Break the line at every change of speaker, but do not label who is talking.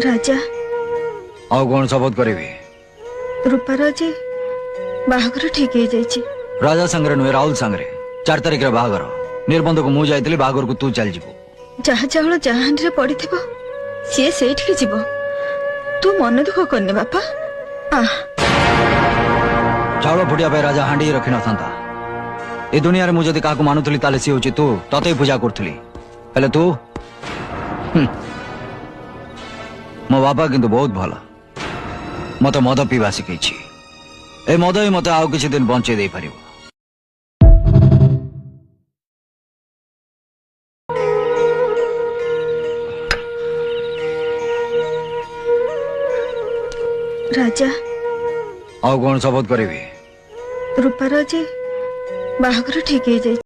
राजा
ଆଉ କଣ ଶପଥ କରିବି?
रूपार आज बाहागर ठीक हो जाइए।
राजा संगे नुहे राहुल संगे 4 तारिख बाहागर निबंध को मुझे जाइली बाहागर को तू चल जीव
जहाँ चाउल जहाँ हांडी पड़ी सी से जीव तू मन दुख करने बापा।
चाउल फुटिया राजा हांडी रखी न था ए दुनिया रे मुझे क्या मानुली ताले सी हूँ तू तते पूजा करी तू मो बापा किंतु बहुत भल मत मद पीवा शिखी ए मद ही मत आउ किसी दिन बंचे दे पारिबो।
राजा
आउ कौन शपथ करी?
रूपार आज बाहागर ठीक हो जाइए।